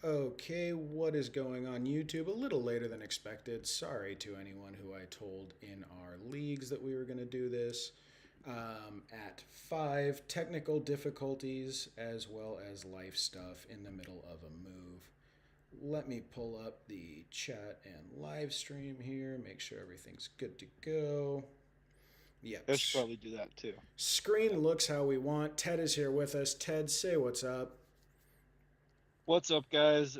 Okay, what is going on YouTube? A little later than expected. Sorry to anyone who I told in our leagues that we were going to do this. At 5, technical difficulties as well as life stuff in the middle of a move. Let me pull up the chat and live stream here, make sure everything's good to go. Yep, I should probably do that too. screen looks how we want. Ted is here with us. Ted, say what's up. What's up, guys?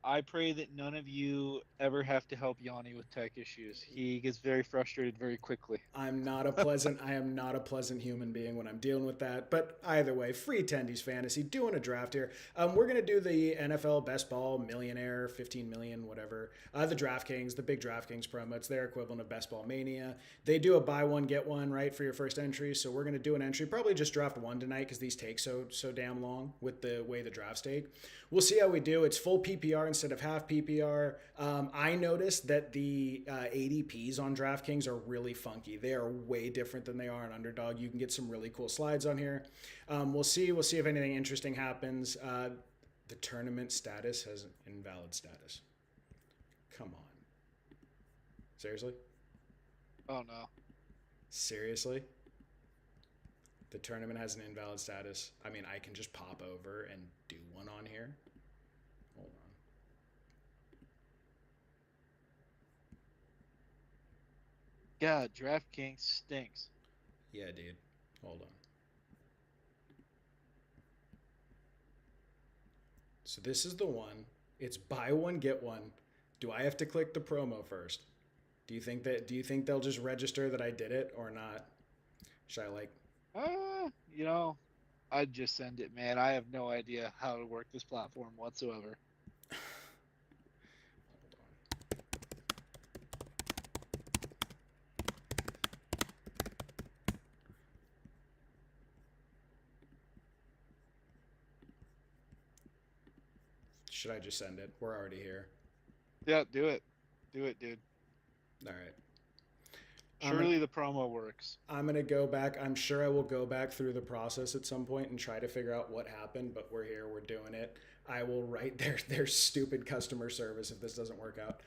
I pray that none of you ever have to help Yanni with tech issues. He gets very frustrated very quickly. I am not a pleasant human being when I'm dealing with that. But either way, free Tendies fantasy, doing a draft here. We're gonna do the NFL best ball millionaire, 15 million, whatever. The DraftKings, the big DraftKings promo. It's their equivalent of Best Ball Mania. They do a buy one get one right for your first entry. So we're gonna do an entry. Probably just draft one tonight because these take so damn long with the way the drafts take. We'll see how we do. It's full PPR instead of half PPR. I noticed that the ADPs on DraftKings are really funky. They are way different than they are on Underdog. You can get some really cool slides on here. We'll see. We'll see if anything interesting happens. The tournament status has an invalid status. Come on. Seriously? Oh no. Seriously? The tournament has an invalid status. I mean, I can just pop over and do one on here. Hold on. God, DraftKings stinks. Yeah, dude. Hold on. So this is the one. It's buy one get one. Do I have to click the promo first? Do you think they'll just register that I did it or not? Should I like You know, I'd just send it, man. I have no idea how to work this platform whatsoever. should I just send it? We're already here. Yeah, do it. Do it, dude. All right. I'm gonna Surely the promo works. I'm gonna go back. I'm sure I will go back through the process at some point and try to figure out what happened. But we're here. We're doing it. I will write their stupid customer service if this doesn't work out.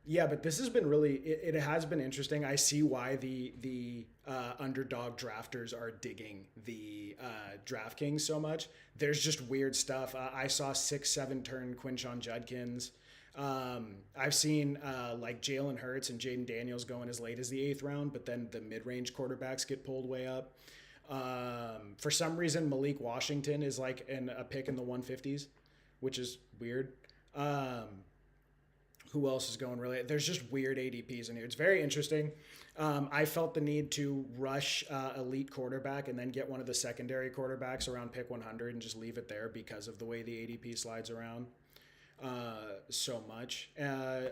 Yeah, but this has been really it has been interesting. I see why the underdog drafters are digging the DraftKings so much. There's just weird stuff. I saw 6-7 turn Quinshon Judkins. I've seen like Jalen Hurts and Jaden Daniels going as late as the 8th round, but then the mid-range quarterbacks get pulled way up. For some reason, Malik Washington is like a pick in the 150s, which is weird. Who else is going really? There's just weird ADPs in here. It's very interesting. I felt the need to rush elite quarterback and then get one of the secondary quarterbacks around pick 100 and just leave it there because of the way the ADP slides around so much.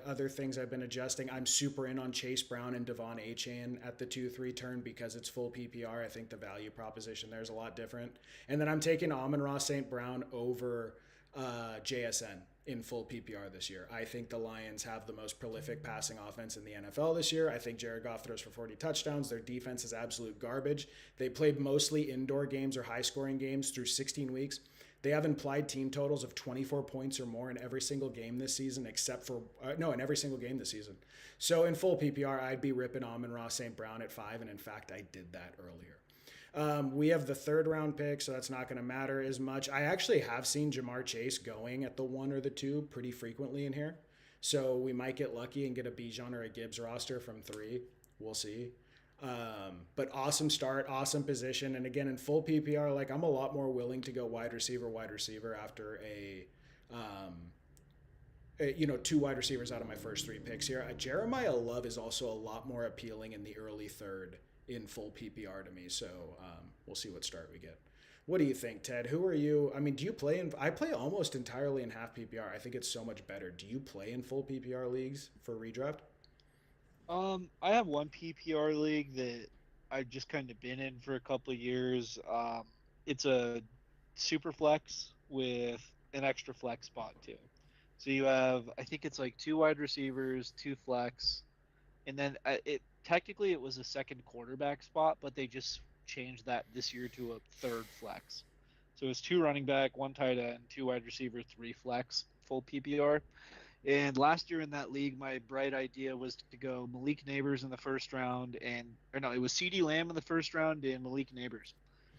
Other things I've been adjusting. I'm super in on Chase Brown and Devon Achane at the 2-3 turn because it's full PPR. I think the value proposition there is a lot different. And then I'm taking Amon-Ra St. Brown over JSN in full PPR this year. I think the Lions have the most prolific passing offense in the NFL this year. I think Jared Goff throws for 40 touchdowns. Their defense is absolute garbage. They played mostly indoor games or high scoring games through 16 weeks. They have implied team totals of 24 points or more in every single game this season, except for, no, in every single game this season. So in full PPR, I'd be ripping Amon-Ra St. Brown at 5, and in fact, I did that earlier. We have the 3rd round pick, so that's not going to matter as much. I actually have seen Jamar Chase going at the 1 or the 2 pretty frequently in here. So we might get lucky and get a Bijan or a Gibbs roster from 3. We'll see. But awesome start, awesome position. And again, in full PPR, like I'm a lot more willing to go wide receiver after you know, 2 wide receivers out of my first 3 picks here. Jeremiah Love is also a lot more appealing in the early 3rd in full PPR to me. So we'll see what start we get. What do you think, Ted? Who are you? I mean, do you play in? I play almost entirely in half PPR. I think it's so much better. Do you play in full PPR leagues for redraft? I have one PPR league that I've just kind of been in for a couple of years. It's a super flex with an extra flex spot too. So you have, I think it's like 2 wide receivers, 2 flex, and then it technically it was a second quarterback spot, but they just changed that this year to a third flex. So it's two running back, one tight end, two wide receiver, three flex, full PPR. And last year in that league, my bright idea was to go Malik Neighbors in the first round, or no, it was CD Lamb in the first round and Malik Neighbors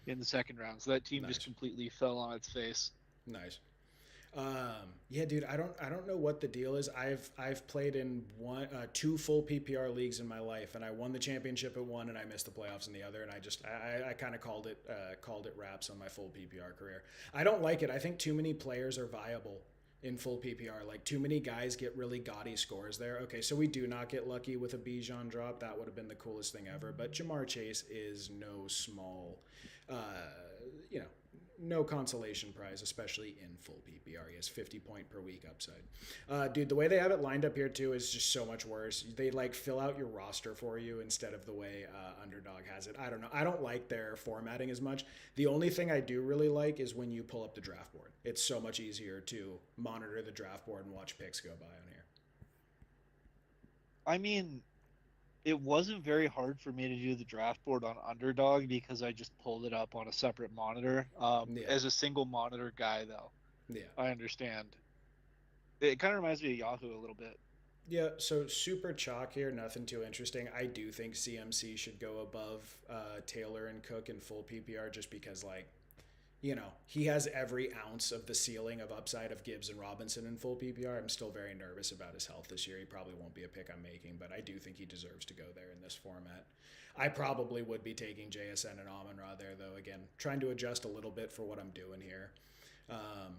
in the second round. So that team just Nice, completely fell on its face. nice. Yeah, dude, I don't know what the deal is. I've played in two full PPR leagues in my life, and I won the championship at one, and I missed the playoffs in the other, and I kind of called it wraps on my full PPR career. I don't like it. I think too many players are viable in full PPR. Like too many guys get really gaudy scores there. Okay, so we do not get lucky with a Bijan drop. That would have been the coolest thing ever. But Jamar Chase is no small, uh, you know, no consolation prize, especially in full PPR. He has 50 point per week upside. Dude, the way they have it lined up here too is just so much worse. They like fill out your roster for you instead of the way Underdog has it. I don't know. I don't like their formatting as much. The only thing I do really like is when you pull up the draft board. It's so much easier to monitor the draft board and watch picks go by on here. I mean, it wasn't very hard for me to do the draft board on Underdog because I just pulled it up on a separate monitor. Yeah, As a single monitor guy, though, yeah. I understand. It kind of reminds me of Yahoo a little bit. Yeah, so super chalk here, nothing too interesting. I do think CMC should go above Taylor and Cook in full PPR just because, like, he has every ounce of the ceiling of upside of Gibbs and Robinson in full PPR. I'm still very nervous about his health this year. He probably won't be a pick I'm making, but I do think he deserves to go there in this format. I probably would be taking JSN and Amon Ra there, though. Again, trying to adjust a little bit for what I'm doing here. Um,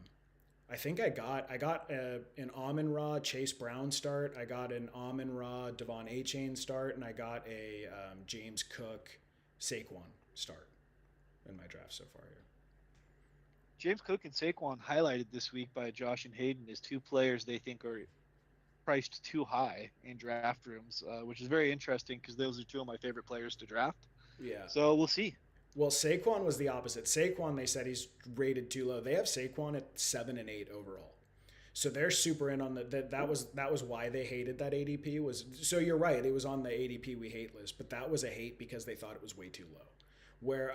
I think I got an Amon Ra Chase Brown start. I got an Amon Ra Devon A Chain start, and I got a James Cook Saquon start in my draft so far here. James Cook and Saquon highlighted this week by Josh and Hayden as two players they think are priced too high in draft rooms, which is very interesting because those are two of my favorite players to draft. Yeah. So we'll see. Well, Saquon was the opposite. Saquon, they said he's rated too low. They have Saquon at 7 and 8 overall. So they're super in on that was why they hated that ADP was so you're right, it was on the ADP we hate list, but that was a hate because they thought it was way too low. Where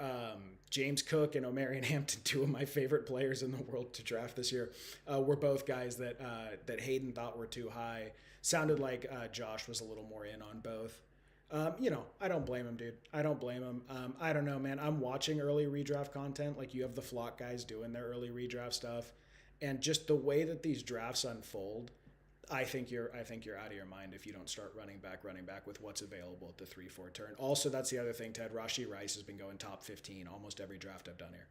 James Cook and Omarion Hampton, two of my favorite players in the world to draft this year, were both guys that Hayden thought were too high. Sounded like Josh was a little more in on both. I don't blame him, dude. I don't blame him. I don't know, man. I'm watching early redraft content. Like you have the flock guys doing their early redraft stuff, and just the way that these drafts unfold, I think you're out of your mind if you don't start running back with what's available at the 3-4 turn. Also, that's the other thing, Ted. Rashi Rice has been going top 15 almost every draft I've done here.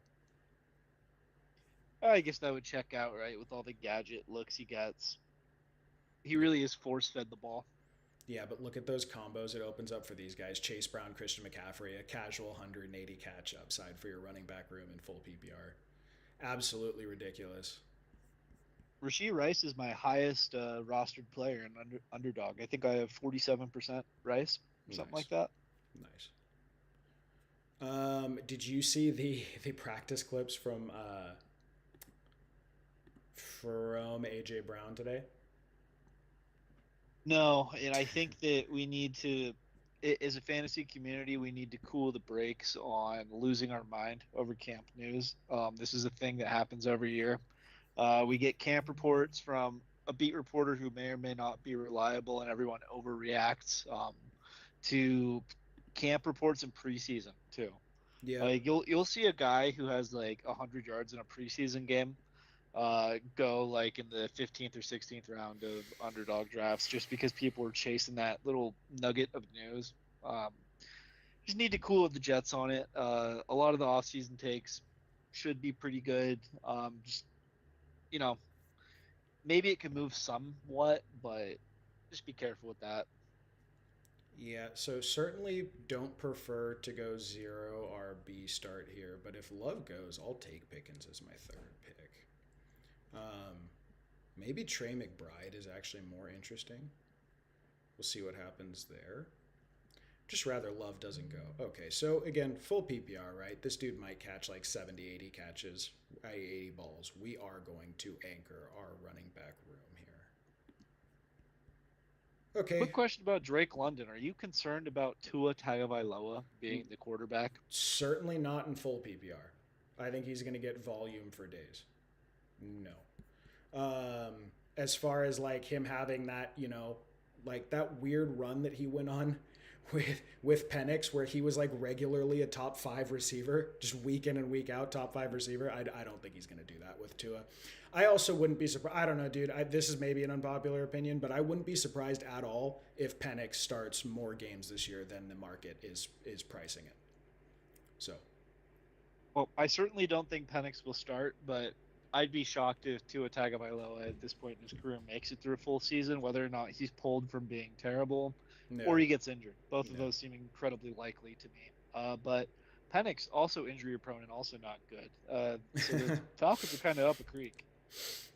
I guess that would check out, right? With all the gadget looks he gets. He Yeah. really is force fed the ball. Yeah, but look at those combos it opens up for these guys. Chase Brown, Christian McCaffrey, a casual 180 catch upside for your running back room in full PPR. Absolutely ridiculous. Rasheed Rice is my highest rostered player in underdog. I think I have 47% Rice or something Nice. like that. Nice. Did you see the practice clips from AJ Brown today? No, and I think that we need to, as a fantasy community, we need to cool the brakes on losing our mind over camp news. This is a thing that happens every year. We get camp reports from a beat reporter who may or may not be reliable, and everyone overreacts to camp reports in preseason too. Yeah. Like you'll see a guy who has like 100 yards in a preseason game go like in the 15th or 16th round of underdog drafts just because people are chasing that little nugget of news. Um, just need to cool the jets on it. A lot of the offseason takes should be pretty good. Just you know, maybe it can move somewhat, but just be careful with that. Yeah, so certainly don't prefer to go zero RB start here, but if Love goes, I'll take Pickens as my third pick. Um, Maybe Trey McBride is actually more interesting. We'll see what happens there. Just rather Love doesn't go. Okay, so again, full PPR, right? This dude might catch like 70, 80 catches, 80 balls. We are going to anchor our running back room here. Quick Okay, question about Drake London. Are you concerned about Tua Tagovailoa being the quarterback? certainly not in full PPR. I think he's going to get volume for days. No. Um, as far as like him having that, like that weird run that he went on with Penix, where he was like regularly a top five receiver, just week in and week out, top five receiver. I don't think he's going to do that with Tua. I also wouldn't be surprised. I don't know, dude. This is maybe an unpopular opinion, but I wouldn't be surprised at all if Penix starts more games this year than the market is pricing it. So Well, I certainly don't think Penix will start, but I'd be shocked if Tua Tagovailoa at this point in his career makes it through a full season, whether or not he's pulled from being terrible yeah, or he gets injured. Both of yeah, those seem incredibly likely to me. But Penix also injury prone and also not good. So the Falcons are kind of up a creek.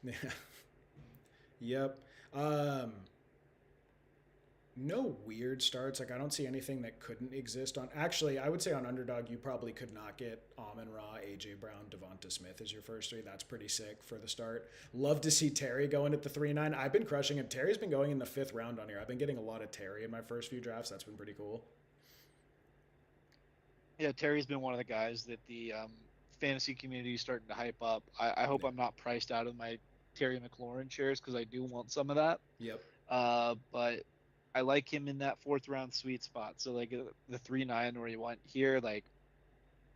yeah, yep. Um, no weird starts. Like I don't see anything that couldn't exist on. Actually, I would say on Underdog, you probably could not get Amon Ra, AJ Brown, Devonta Smith as your first three. That's pretty sick for the start. Love to see Terry going at the 3-9. I've been crushing him. Terry's been going in the 5th round on here. I've been getting a lot of Terry in my first few drafts. That's been pretty cool. Yeah, Terry's been one of the guys that the fantasy community is starting to hype up. I hope Yeah. I'm not priced out of my Terry McLaurin shares because I do want some of that. Yep. But I like him in that 4th round sweet spot. So like the 3-9 where he went here, like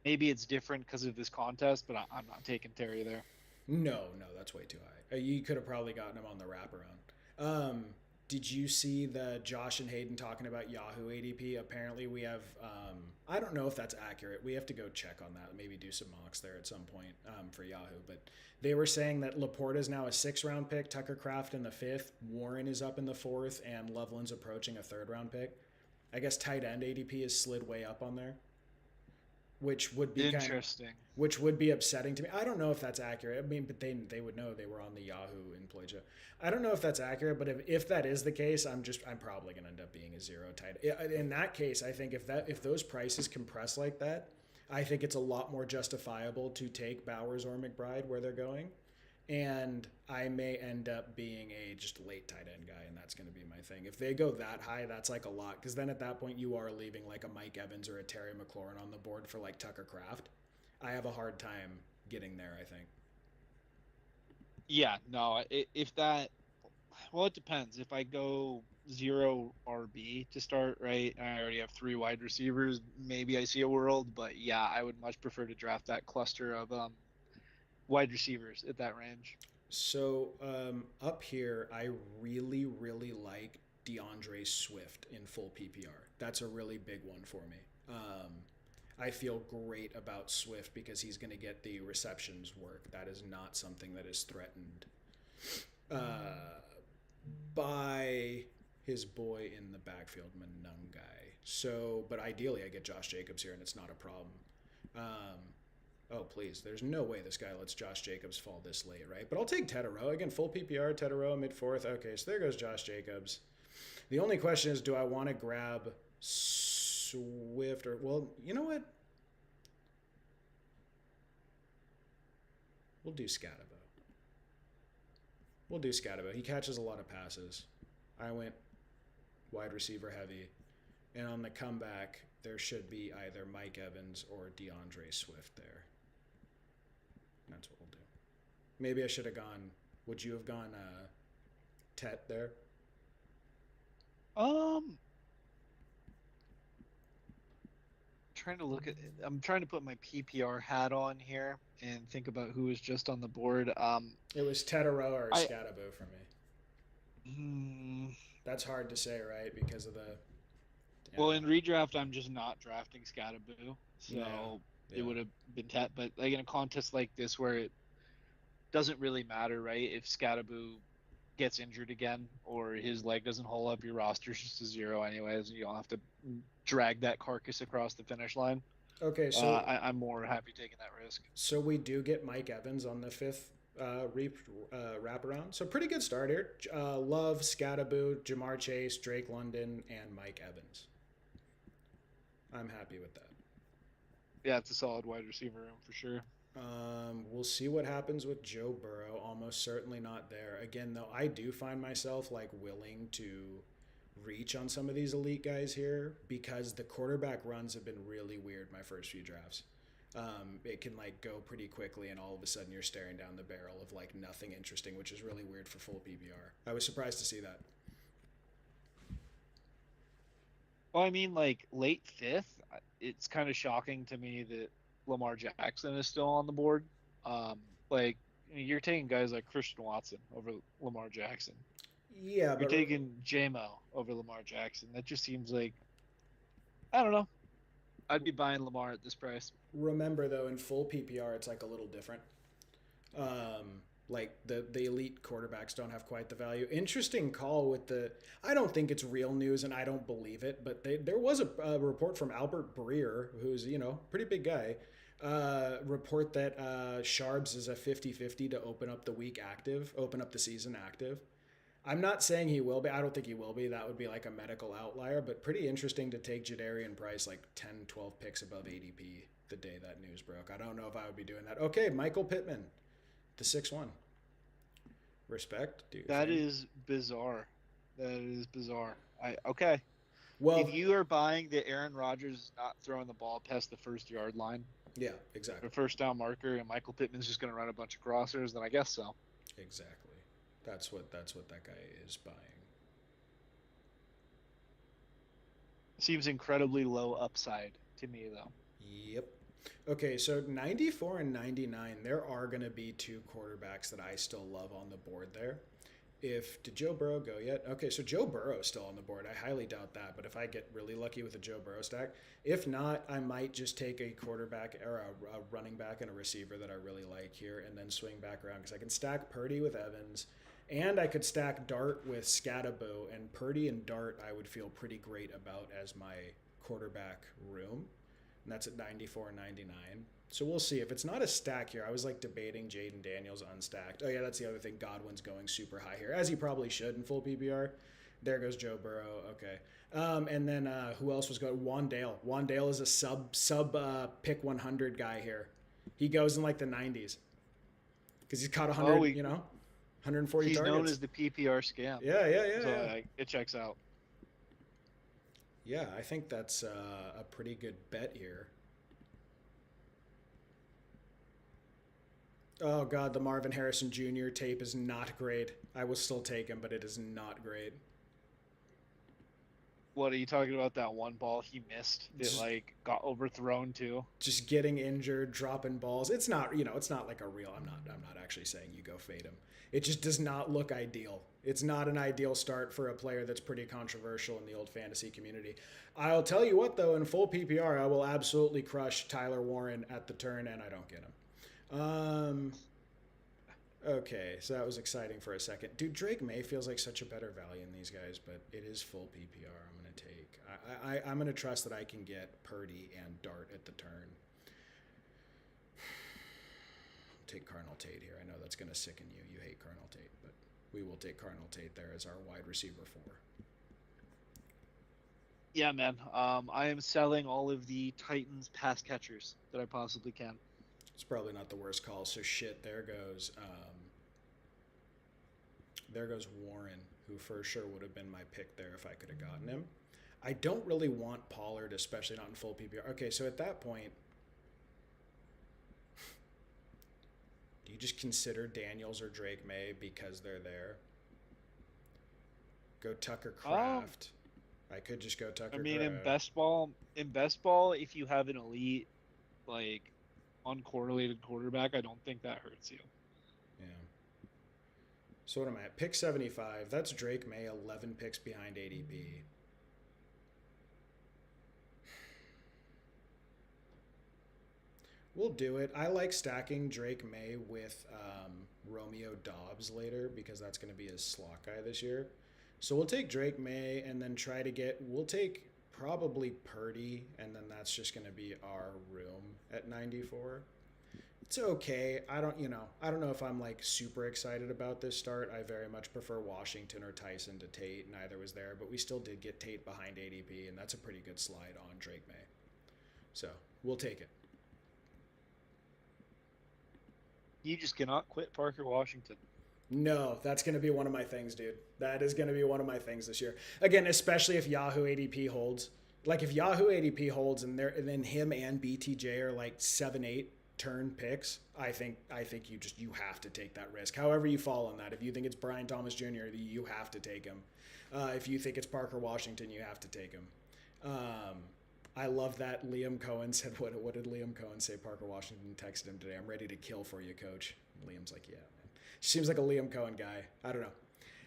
maybe it's different because of this contest, but I'm not taking Terry there. No, no, that's way too high. You could have probably gotten him on the wraparound. Did you see the Josh and Hayden talking about Yahoo ADP? Apparently, we have. I don't know if that's accurate. We have to go check on that. Maybe do some mocks there at some point for Yahoo. But they were saying that Laporta is now a 6th round pick, Tucker Kraft in the 5th, Warren is up in the 4th, and Loveland's approaching a 3rd round pick. I guess tight end ADP is slid way up on there, which would be Interesting. which would be upsetting to me. I don't know if that's accurate. I mean, but they would know they were on the Yahoo in Playja. I don't know if that's accurate, but if that is the case, I'm probably going to end up being a zero tight. In that case, I think if those prices compress like that, I think it's a lot more justifiable to take Bowers or McBride where they're going, and I may end up being a just late tight end guy, and that's going to be my thing. If they go that high, that's like a lot, because then at that point you are leaving like a Mike Evans or a Terry McLaurin on the board for like Tucker Kraft. I have a hard time getting there, I think. Yeah, no, if that, well, it depends. If I go zero RB to start, right, and I already have 3 wide receivers, maybe I see a world. But yeah, I would much prefer to draft that cluster of wide receivers at that range. So up here, I really, really like DeAndre Swift in full PPR. That's a really big one for me. I feel great about Swift because he's going to get the receptions work. That is not something that is threatened uh, by his boy in the backfield, Manungai. So, but ideally, I get Josh Jacobs here, and it's not a problem. Um, oh, please. There's no way this guy lets Josh Jacobs fall this late, right? But I'll take Tetaroa. Again, full PPR, Tetaroa, mid 4th. Okay, so there goes Josh Jacobs. The only question is, do I want to grab Swift or, well, you know what? We'll do Scatabo. We'll do Scatabo. He catches a lot of passes. I went wide receiver heavy. And on the comeback, there should be either Mike Evans or DeAndre Swift there. That's what we'll do. Maybe I should have gone. Would you have gone Tet there? Um, trying to look at. I'm trying to put my PPR hat on here and think about who was just on the board. It was Tetaroa or I. Scatabo for me. Hmm, That's hard to say, right? Because of the. Yeah. well, in redraft, I'm just not drafting Scatterboo, Yeah. so it Yeah. would have been Tet. But like in a contest like this, where it doesn't really matter, right? If Scatterboo gets injured again or his leg doesn't hold up, your roster's just a zero anyways, and you don't have to drag that carcass across the finish line. Okay, so I'm more happy taking that risk. we do get Mike Evans on the 5th wraparound. So pretty good start here. Love, Scattaboo, Jamar Chase, Drake London, and Mike Evans. I'm happy with that. Yeah, it's a solid wide receiver room for sure. We'll see what happens with Joe Burrow. Almost certainly not there. Again, though, I do find myself like willing to reach on some of these elite guys here because the quarterback runs have been really weird my first few drafts. It can like go pretty quickly, and all of a sudden you're staring down the barrel of like nothing interesting, which is really weird for full PPR. I was surprised to see that. Well, I mean, like late fifth, it's kind of shocking to me that Lamar Jackson is still on the board. Um, like you're taking guys like Christian Watson over Lamar Jackson. Yeah, You're but taking JMO over Lamar Jackson. That just seems like I don't know. I'd be buying Lamar at this price. remember though, in full PPR, it's like a little different. Like the elite quarterbacks don't have quite the value. Interesting call with the. I don't think it's real news, and I don't believe it. But there was a report from Albert Breer, who's pretty big guy. Report that Sharbs is a 50-50 to open up the week active, open up the season active. I'm not saying he will be. I don't think he will be. That would be like a medical outlier, but pretty interesting to take Jadarian Price like 10, 12 picks above ADP the day that news broke. I don't know if I would be doing that. Okay, Michael Pittman, the 6-1. Respect, do your That thing. is bizarre. That is bizarre. I okay. If Well, you are buying that Aaron Rodgers is not throwing the ball past the 1 yard line, yeah, the exactly. first down marker, and Michael Pittman's just going to run a bunch of crossers, then I guess so. Exactly. That's what that guy is buying. Seems incredibly low upside to me, though. Yep. Okay, so 94 and 99, there are going to be two quarterbacks that I still love on the board there. If did Joe Burrow go yet? Okay, so Joe Burrow is still on the board. I highly doubt that, but if I get really lucky with a Joe Burrow stack, if not, I might just take a quarterback or a running back and a receiver that I really like here, and then swing back around because I can stack Purdy with Evans, and I could stack Dart with Scatabo, and Purdy and Dart I would feel pretty great about as my quarterback room, and that's at 94 and 99. So we'll see. If it's not a stack here, I was like debating Jaden Daniels unstacked. Oh yeah, that's the other thing. Godwin's going super high here, as he probably should in full PPR. There goes Joe Burrow. Okay, and then who else was going? Wandale. Wandale is a sub pick 100 guy here. He goes in like the 90s because he's caught Oh, 100. 140 he's known targets. as the PPR scam. Yeah, yeah, yeah, So yeah. it checks out. Yeah, I think that's a pretty good bet here. Oh god, the Marvin Harrison Jr. tape is not great. I will still take him, but it is not great. What are you talking about? That one ball he missed that Just, like got overthrown too. just getting injured, dropping balls. It's not, it's not like a real. I'm not actually saying you go fade him. It just does not look ideal. It's not an ideal start for a player that's pretty controversial in the old fantasy community. I'll tell you what though, in full PPR, I will absolutely crush Tyler Warren at the turn, and I don't get him. Okay, so that was exciting for a second. Dude, Drake May feels like such a better value in these guys, but it is full PPR. I'm going to take. I'm going to trust that I can get Purdy and Dart at the turn. Take Cardinal Tate here. I know that's going to sicken you. You hate Cardinal Tate, but we will take Cardinal Tate there as our wide receiver 4. Yeah, man. I am selling all of the Titans pass catchers that I possibly can. It's probably not the worst call. So shit, there goes Warren, who for sure would have been my pick there if I could have gotten him. I don't really want Pollard, especially not in full PPR. Okay, so at that point, do you just consider Daniels or Drake May because they're there? Go Tucker Craft. I could just go Tucker I mean, Craft. in best ball, if you have an elite, like uncorrelated quarterback, I don't think that hurts you. Yeah. So what am I at? Pick 75. That's Drake May, 11 picks behind ADP. We'll do it. I like stacking Drake May with Romeo Dobbs later because that's going to be his slot guy this year. So we'll take Drake May and then try to we'll take probably Purdy, and then that's just going to be our room at 94. It's okay. I don't know if I'm like super excited about this start. I very much prefer Washington or Tyson to Tate. Neither was there, but we still did get Tate behind ADP, and that's a pretty good slide on Drake May. So we'll take it. You just cannot quit Parker Washington. No, that's going to be one of my things, dude. That is going to be one of my things this year. Again, especially if Yahoo ADP holds. Like if Yahoo ADP holds and then him and BTJ are like 7-8 turn picks, I think you have to take that risk. However you fall on that. If you think it's Brian Thomas Jr., you have to take him. If you think it's Parker Washington, you have to take him. Um, I love that Liam Cohen said, what did Liam Cohen say? Parker Washington texted him today. I'm ready to kill for you, coach. Liam's like, yeah, man. Seems like a Liam Cohen guy. I don't know.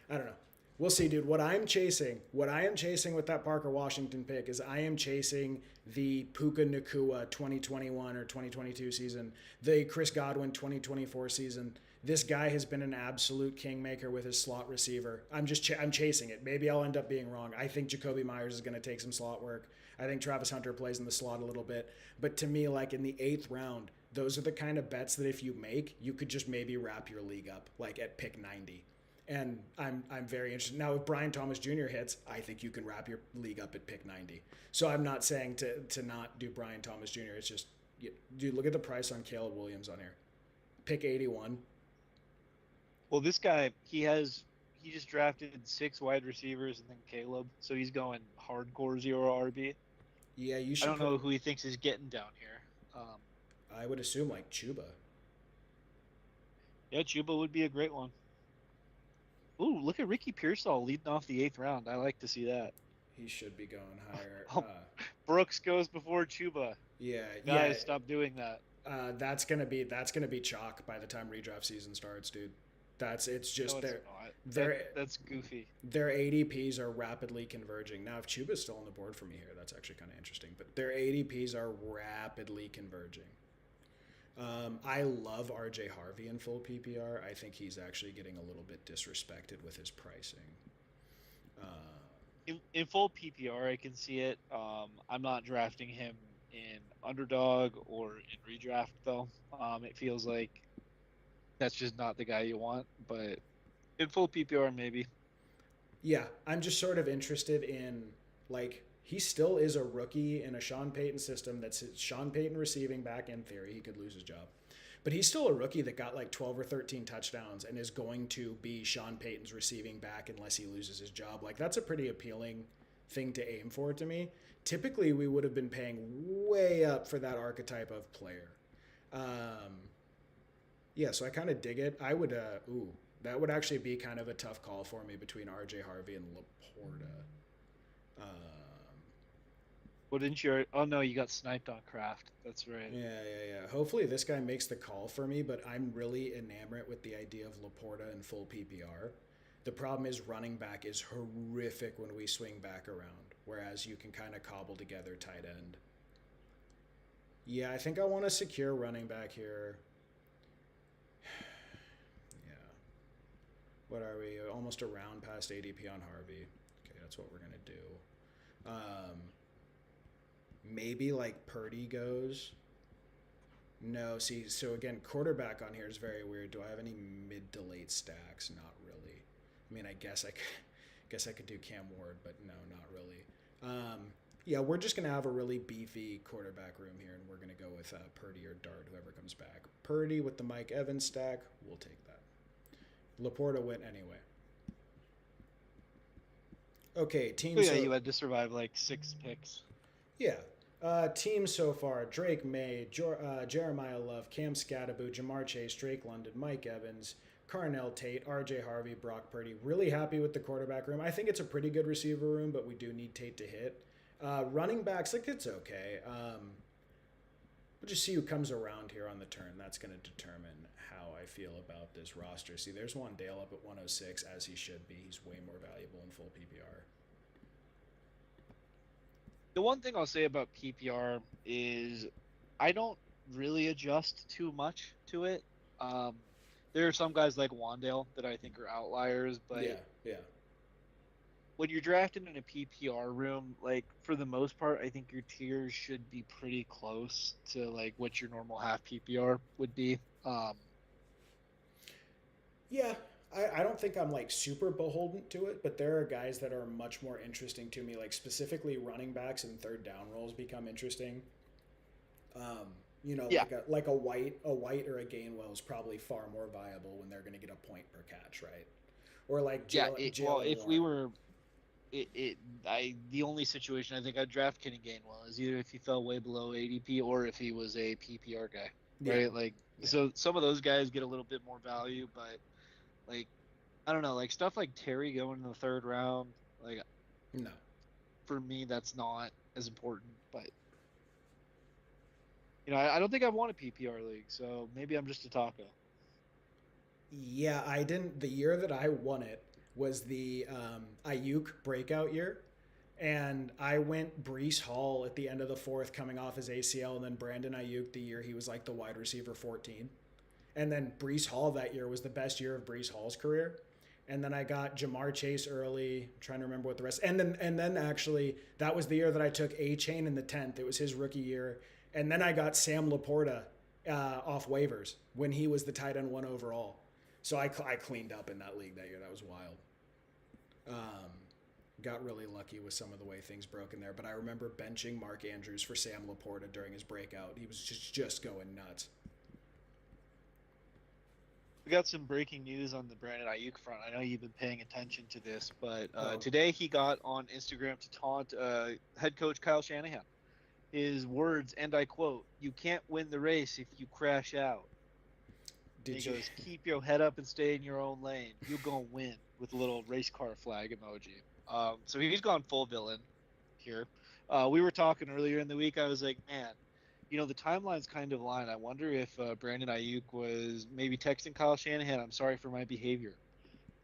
I don't know. We'll see, dude. What I am chasing with that Parker Washington pick is I am chasing the Puka Nakua 2021 or 2022 season, the Chris Godwin 2024 season. This guy has been an absolute kingmaker with his slot receiver. I'm chasing it. Maybe I'll end up being wrong. I think Jacoby Myers is going to take some slot work. I think Travis Hunter plays in the slot a little bit. But to me, like in the 8th round, those are the kind of bets that if you make, you could just maybe wrap your league up like at pick 90. And I'm very interested. Now, if Brian Thomas Jr. hits, I think you can wrap your league up at pick 90. So I'm not saying to not do Brian Thomas Jr. It's just, dude, look at the price on Caleb Williams on here. Pick 81. Well, this guy, he just drafted 6 wide receivers and then Caleb, so he's going hardcore zero RB. Yeah, you I should don't know who he thinks is getting down here. I would assume like Chuba. Yeah, Chuba would be a great one. Ooh, look at Ricky Pearsall leading off the 8th round. I like to see that. He should be going higher. Brooks goes before Chuba. Yeah, Guys, stop doing that. That's gonna be chalk by the time redraft season starts, dude. It's just No, that's goofy. Their ADPs are rapidly converging. Now, if Chuba's still on the board for me here, that's actually kind of interesting. But their ADPs are rapidly converging. I love RJ Harvey in full PPR. I think he's actually getting a little bit disrespected with his pricing. In full PPR, I can see it. I'm not drafting him in underdog or in redraft though. It feels like that's just not the guy you want. But in full PPR, maybe. Yeah, I'm just sort of interested in like he still is a rookie in a Sean Payton system that's Sean Payton receiving back in theory. He could lose his job. But he's still a rookie that got like 12 or 13 touchdowns and is going to be Sean Payton's receiving back unless he loses his job. Like that's a pretty appealing thing to aim for to me. Typically, we would have been paying way up for that archetype of player. Yeah, so I kind of dig it. I would, that would actually be kind of a tough call for me between RJ Harvey and Laporta. Well, didn't you? Oh no, you got sniped on Kraft. That's right. Yeah. Hopefully this guy makes the call for me, but I'm really enamored with the idea of Laporta in full PPR. The problem is running back is horrific when we swing back around, whereas you can kind of cobble together tight end. Yeah, I think I want to secure running back here. Yeah. What are we? Almost a round past ADP on Harvey. Okay, that's what we're going to do. Maybe like Purdy goes. No, see, so again, quarterback on here is very weird. Do I have any mid to late stacks? Not really. I mean, I guess I could do Cam Ward, but no, not really. Yeah, we're just gonna have a really beefy quarterback room here, and we're gonna go with Purdy or Dart, whoever comes back. Purdy with the Mike Evans stack, we'll take that. Laporta went anyway. Okay, team. Yeah, you had to survive like 6 picks. Yeah. Teams so far: Drake May, Jeremiah Love, Cam Scattaboo, Jamar Chase, Drake London, Mike Evans, Carnell Tate, RJ Harvey, Brock Purdy. Really happy with the quarterback room. I think it's a pretty good receiver room, but we do need Tate to hit. Running backs, like it's okay. We'll just see who comes around here on the turn. That's going to determine how I feel about this roster. See, there's one Dale up at 106, as he should be. He's way more valuable in full PPR. The one thing I'll say about PPR is I don't really adjust too much to it. There are some guys like Wandale that I think are outliers, but yeah. When you're drafting in a PPR room, like for the most part, I think your tiers should be pretty close to like what your normal half PPR would be. Yeah, I don't think I'm like super beholden to it, but there are guys that are much more interesting to me, like specifically running backs and third down roles become interesting. Like a White or a Gainwell is probably far more viable when they're going to get a point per catch, right? Or like if we were it the only situation I think I'd draft Kenny Gainwell is either if he fell way below ADP or if he was a PPR guy, Yeah, right? Like, yeah, so some of those guys get a little bit more value, but like, I don't know, like stuff like Terry going in the third round, like no. for me that's not as important. But I don't think I've won a PPR league, so maybe I'm just a taco. Yeah, I didn't. The year that I won it was the Ayuk breakout year. And I went Brees Hall at the end of the fourth coming off his ACL, and then Brandon Ayuk the year he was like the wide receiver 14. And then Brees Hall that year was the best year of Brees Hall's career. And then I got Jamar Chase early. I'm trying to remember what the rest. And then actually that was the year that I took A Chain in the 10th. It was his rookie year. And then I got Sam Laporta off waivers when he was the tight end one overall. So I cleaned up in that league that year. That was wild. Um, got really lucky with some of the way things broke in there. But I remember benching Mark Andrews for Sam Laporta during his breakout. He was just going nuts. We got some breaking news on the Brandon Ayuk front. I know you've been paying attention to this, but Oh, today he got on Instagram to taunt head coach Kyle Shanahan. His words, and I quote, "You can't win the race if you crash out." And he did you? goes, "Keep your head up and stay in your own lane. You're going to win," with a little race car flag emoji. So he's gone full villain here. We were talking earlier in the week. I was like, man, the timeline's kind of aligned. I wonder if Brandon Ayuk was maybe texting Kyle Shanahan, "I'm sorry for my behavior."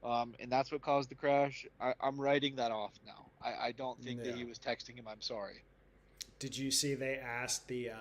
And that's what caused the crash. I'm writing that off now. I don't think that Yeah. he was texting him, "I'm sorry." Did you see they asked the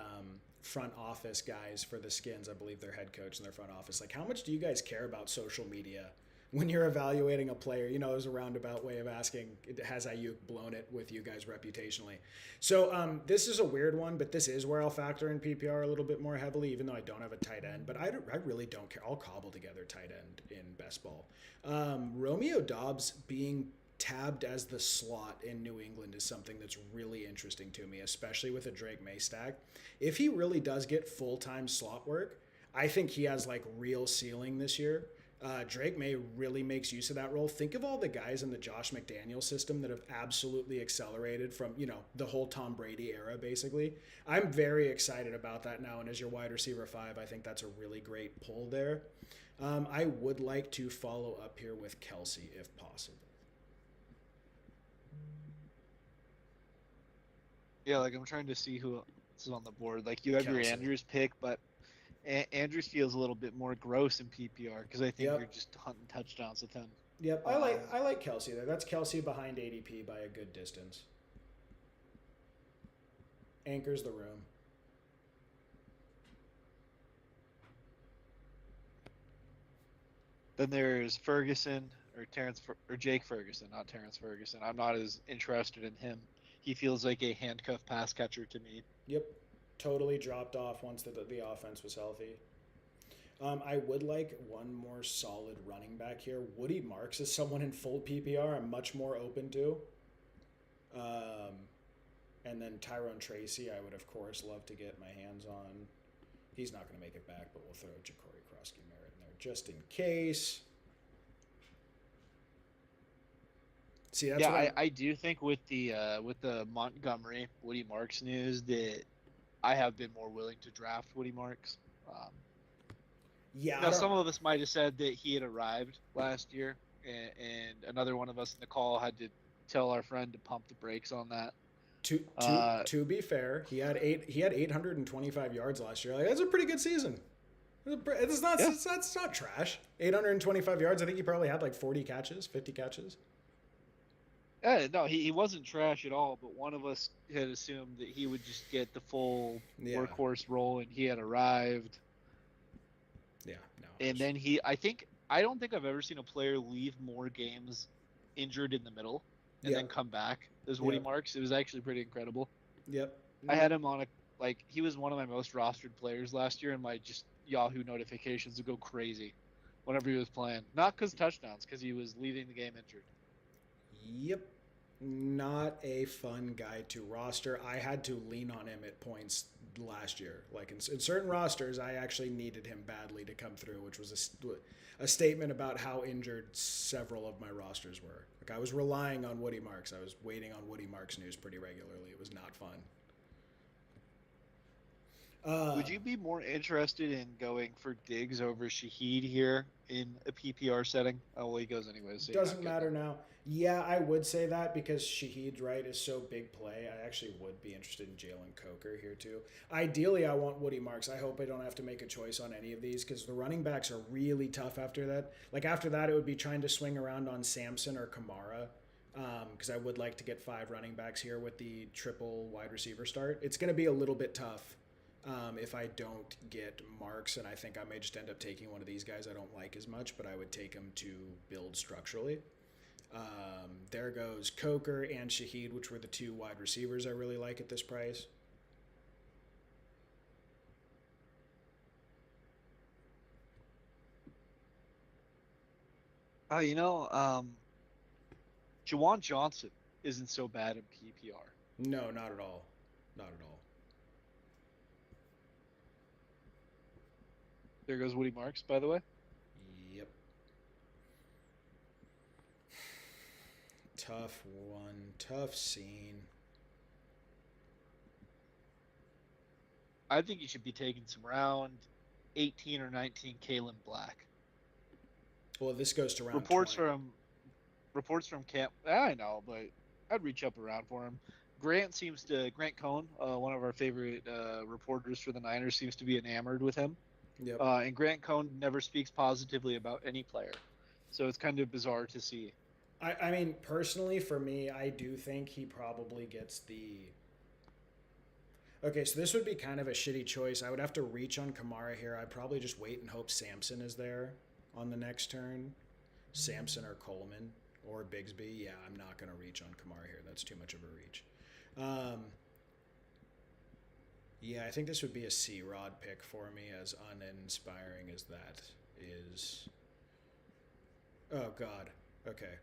front office guys for the Skins, I believe their head coach in their front office, like, how much do you guys care about social media when you're evaluating a player? It was a roundabout way of asking, has Ayuk blown it with you guys reputationally? So this is a weird one, but this is where I'll factor in PPR a little bit more heavily, even though I don't have a tight end. But I really don't care. I'll cobble together tight end in best ball. Romeo Dobbs being tabbed as the slot in New England is something that's really interesting to me, especially with a Drake May stack. If he really does get full time slot work, I think he has like real ceiling this year. Drake May really makes use of that role. Think of all the guys in the Josh McDaniel system that have absolutely accelerated from, the whole Tom Brady era, basically. I'm very excited about that now. And as your wide receiver 5, I think that's a really great pull there. I would like to follow up here with Kelsey if possible. Yeah, like I'm trying to see who else is on the board. Like you have your Kelsey. Andrews pick, but Andrews feels a little bit more gross in PPR because I think you're Yep. just hunting touchdowns with him. Yep. I like Um, I like Kelsey there. That's Kelsey behind ADP by a good distance. Anchors the room. then there's Ferguson or Terrence or Jake Ferguson, not Terrence Ferguson. I'm not as interested in him. He feels like a handcuff pass catcher to me. Yep. Totally dropped off once the offense was healthy. I would like one more solid running back here. Woody Marks is someone in full PPR I'm much more open to. Um, and then Tyrone Tracy, I would, of course, love to get my hands on. He's not going to make it back, but we'll throw Ja'Cory Krosky Merritt in there just in case. See, that's Yeah, what I'm. I do think with the Montgomery Woody Marks news that I have been more willing to draft Woody Marks. Um, Yeah, I don't. some of us might have said that he had arrived last year, and another one of us in the call had to tell our friend to pump the brakes on that. To to Uh, to be fair, he had 825 yards last year. Like that's a pretty good season. yeah, It's not trash. 825 yards. I think he probably had like 40 catches, 50 catches. no, he wasn't trash at all. But one of us had assumed that he would just get the full Yeah, workhorse role, and he had arrived. yeah, no, And then I don't think I've ever seen a player leave more games injured in the middle and then yep, come back as Woody yep, Marks. It was actually pretty incredible. yep. I had him on he was one of my most rostered players last year, and my just Yahoo notifications would go crazy whenever he was playing. Not because touchdowns, because he was leaving the game injured. Yep. Not a fun guy to roster. I had to lean on him at points last year. Like in certain rosters, I actually needed him badly to come through, which was a statement about how injured several of my rosters were. Like I was relying on Woody Marks. I was waiting on Woody Marks news pretty regularly. It was not fun. Would you be more interested in going for Diggs over Shaheed here in a PPR setting? Oh, well, he goes anyways, so you're not Doesn't getting matter him. now. Yeah, I would say that because Shaheed, right, is so big play. I actually would be interested in Jalen Coker here too. Ideally, I want Woody Marks. I hope I don't have to make a choice on any of these because the running backs are really tough after that. Like after that, it would be trying to swing around on Samson or Kamara because I would like to get 5 running backs here with the triple wide receiver start. It's going to be a little bit tough if I don't get Marks, and I think I may just end up taking one of these guys I don't like as much, but I would take him to build structurally. There goes Coker and Shaheed, which were the 2 wide receivers I really like at this price. Oh, Jawan Johnson isn't so bad in PPR. No, not at all. Not at all. There goes Woody Marks, by the way. Yep. Tough one. Tough scene. I think you should be taking some round 18 or 19 Kalen Black. Well, this goes to round Reports 20. from reports from camp. I know, but I'd reach up around for him. Grant Cohn, one of our favorite reporters for the Niners, seems to be enamored with him. Yep. And Grant Cohn never speaks positively about any player, so it's kind of bizarre to see. I mean, personally, for me, I do think he probably gets the. Okay, so this would be kind of a shitty choice. I would have to reach on Kamara here. I'd probably just wait and hope Samson is there on the next turn. Samson or Coleman or Bigsby. Yeah, I'm not going to reach on Kamara here. That's too much of a reach. Um, yeah, I think this would be a C Rod pick for me, as uninspiring as that is. Oh, God. Okay.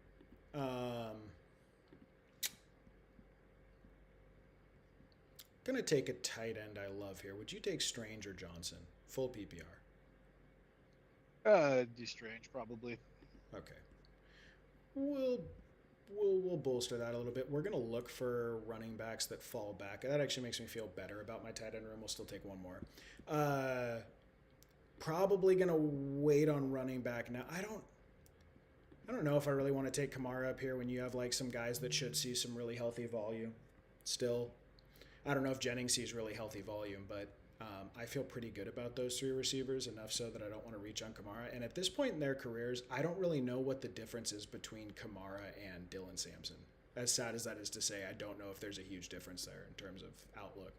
Gonna take a tight end I love here. Would you take Strange or Johnson? Full PPR. Do Strange probably. Okay. We'll we'll bolster that a little bit. We're gonna look for running backs that fall back. That actually makes me feel better about my tight end room. We'll still take one more. Probably gonna wait on running back now. I don't know if I really want to take Kamara up here when you have like some guys that should see some really healthy volume. Still, I don't know if Jennings sees really healthy volume, but I feel pretty good about those 3 receivers, enough so that I don't want to reach on Kamara. And at this point in their careers, I don't really know what the difference is between Kamara and Dylan Sampson. As sad as that is to say, I don't know if there's a huge difference there in terms of outlook.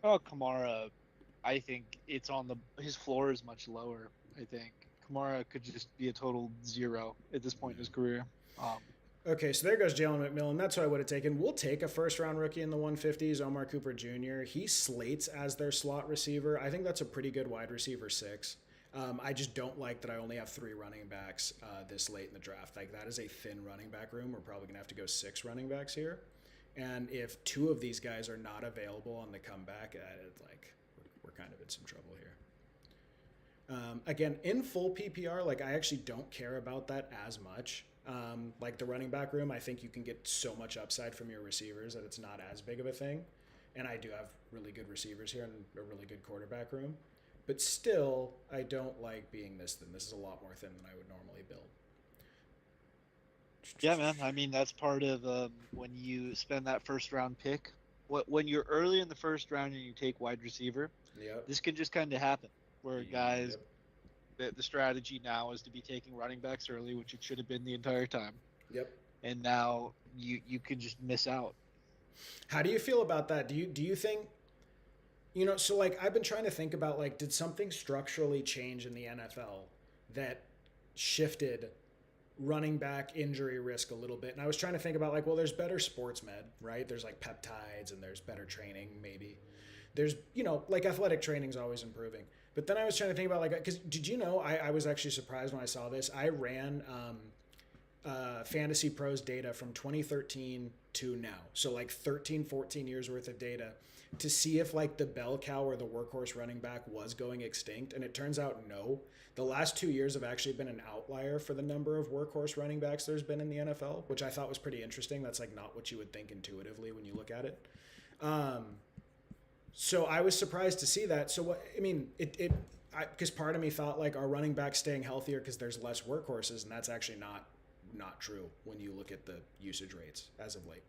Oh, Kamara, I think it's on the his floor is much lower. I think Kamara could just be a total zero at this point in his career. Um, Okay, so there goes Jalen McMillan. That's what I would have taken. We'll take a first round rookie in the 150s, Omar Cooper Jr. He slates as their slot receiver. I think that's a pretty good wide receiver 6. I just don't like that I only have 3 running backs this late in the draft. Like, that is a thin running back room. We're probably going to have to go 6 running backs here. And if 2 of these guys are not available on the comeback, we're kind of in some trouble here. Again, in full PPR, like I actually don't care about that as much. Like the running back room, I think you can get so much upside from your receivers that it's not as big of a thing. And I do have really good receivers here and a really good quarterback room. But still, I don't like being this thin. This is a lot more thin than I would normally build. yeah, man. I mean, that's part of when you spend that first round pick. When you're early in the first round and you take wide receiver, Yep. this can just kind of happen where guys Yep. the strategy now is to be taking running backs early, which it should have been the entire time. Yep. And now you can just miss out. How do you feel about that? Do you think, so like I've been trying to think about, like, did something structurally change in the NFL that shifted running back injury risk a little bit? And I was trying to think about, like, well, there's better sports med, right? There's like peptides and there's better training, maybe. There's, like athletic training is always improving. But then I was trying to think about, like, because did you know, I was actually surprised when I saw this. I ran Fantasy Pros data from 2013 to now. So like 13, 14 years worth of data to see if like the bell cow or the workhorse running back was going extinct. And it turns out no. The last 2 years have actually been an outlier for the number of workhorse running backs there's been in the NFL, which I thought was pretty interesting. That's like not what you would think intuitively when you look at it. So I was surprised to see that. So what I mean, because part of me thought like are running backs staying healthier because there's less workhorses, and that's actually not true when you look at the usage rates as of late.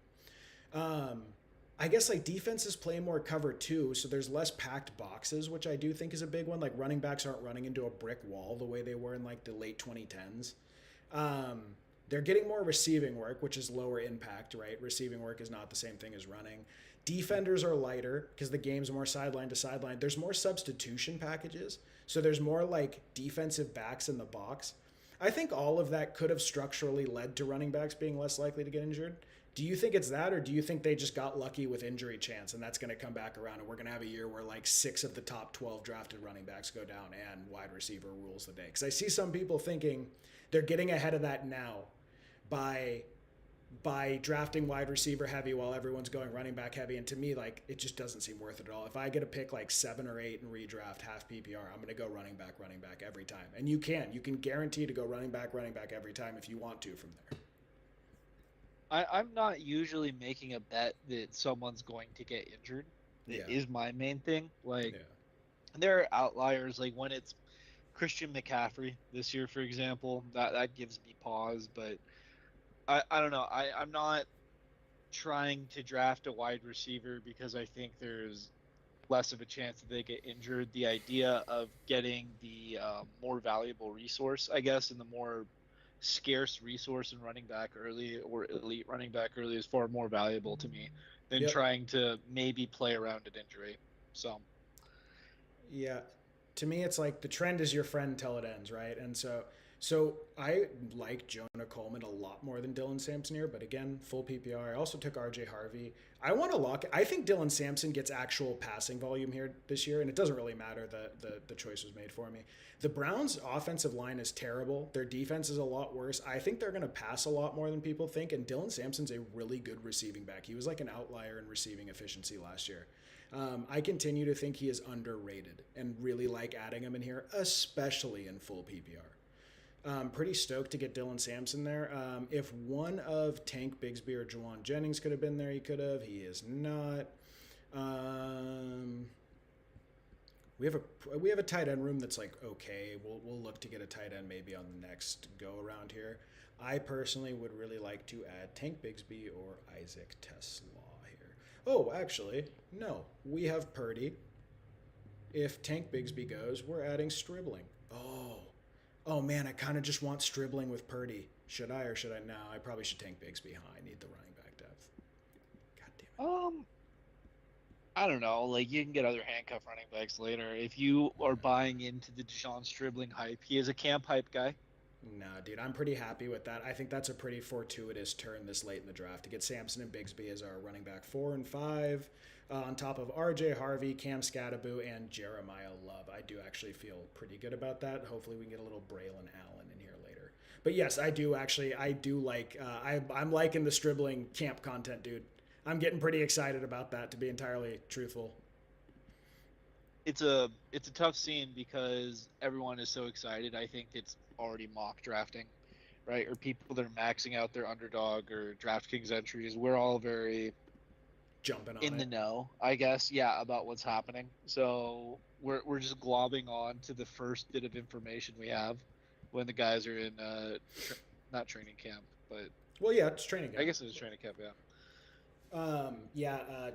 I guess like defenses play more cover too, so there's less packed boxes, which I do think is a big one. Like running backs aren't running into a brick wall the way they were in like the late 2010s. They're getting more receiving work, which is lower impact, right? Receiving work is not the same thing as running. Defenders are lighter because the game's more sideline to sideline. There's more substitution packages, so there's more like defensive backs in the box. I think all of that could have structurally led to running backs being less likely to get injured. Do you think it's that, or do you think they just got lucky with injury chance and that's going to come back around and we're going to have a year where like 6 of the top 12 drafted running backs go down and wide receiver rules the day? Because I see some people thinking they're getting ahead of that now by drafting wide receiver heavy while everyone's going running back heavy. And to me, like, it just doesn't seem worth it at all. If I get to pick like 7 or 8 and redraft half PPR, I'm going to go running back every time. And you can guarantee to go running back every time if you want to from there. I'm not usually making a bet that someone's going to get injured. It is my main thing. Like, there are outliers, like when it's Christian McCaffrey this year, for example, that gives me pause. But I don't know. I'm not trying to draft a wide receiver because I think there's less of a chance that they get injured. The idea of getting the more valuable resource, I guess, and the more scarce resource in running back early or elite running back early is far more valuable to me than trying to maybe play around an injury. So, yeah, to me, it's like the trend is your friend till it ends, right? And so I like Jonah Coleman a lot more than Dylan Sampson here, but again, full PPR. I also took RJ Harvey. I want to lock. I think Dylan Sampson gets actual passing volume here this year, and it doesn't really matter the choice was made for me. The Browns' offensive line is terrible. Their defense is a lot worse. I think they're going to pass a lot more than people think, and Dylan Sampson's a really good receiving back. He was like an outlier in receiving efficiency last year. I continue to think he is underrated and really like adding him in here, especially in full PPR. Pretty stoked to get Dylan Sampson there. If one of Tank Bigsby or Jawan Jennings could have been there, he could have. He is not. We have a tight end room that's like okay. We'll look to get a tight end maybe on the next go around here. I personally would really like to add Tank Bigsby or Isaac Tesla here. Oh, actually, no. We have Purdy. If Tank Bigsby goes, we're adding Stribling. Oh man, I kind of just want Stribling with Purdy. Should I or should I? No, I probably should tank Bigsby high. I need the running back depth. God damn it. I don't know. Like, you can get other handcuff running backs later. If you are buying into the Deshaun Stribling hype, he is a camp hype guy. Nah, dude, I'm pretty happy with that. I think that's a pretty fortuitous turn this late in the draft to get Sampson and Bigsby as our running back 4 and 5, on top of RJ Harvey, Cam Scattaboo, and Jeremiah Love. I do actually feel pretty good about that. Hopefully, we can get a little Braylon Allen in here later. But yes, I do like. I'm liking the Stribling camp content, dude. I'm getting pretty excited about that, to be entirely truthful. It's a tough scene because everyone is so excited. I think it's already mock drafting, right? Or people that are maxing out their underdog or DraftKings entries. We're all very jumping on in the know, I guess, about what's happening. So we're just globbing on to the first bit of information we have when the guys are in not training camp, but well, yeah, it's training camp. I guess it's training camp, yeah.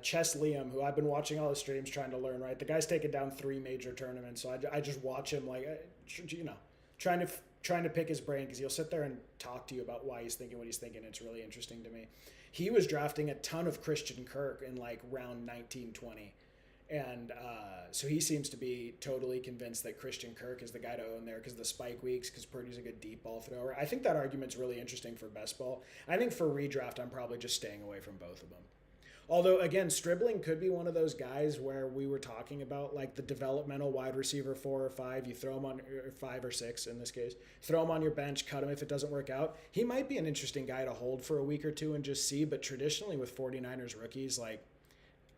Chess Liam, who I've been watching all the streams trying to learn, right? The guy's taken down 3 major tournaments, so I just watch him like, trying to pick his brain because he'll sit there and talk to you about why he's thinking what he's thinking. It's really interesting to me. He was drafting a ton of Christian Kirk in like round 19, 20. And so he seems to be totally convinced that Christian Kirk is the guy to own there because of the spike weeks, because Purdy's a good deep ball thrower. I think that argument's really interesting for best ball. I think for redraft, I'm probably just staying away from both of them. Although again, Stribling could be one of those guys where we were talking about like the developmental wide receiver 4 or 5. You throw him on 5 or 6 in this case. Throw him on your bench, cut him if it doesn't work out. He might be an interesting guy to hold for a week or two and just see. But traditionally with 49ers rookies, like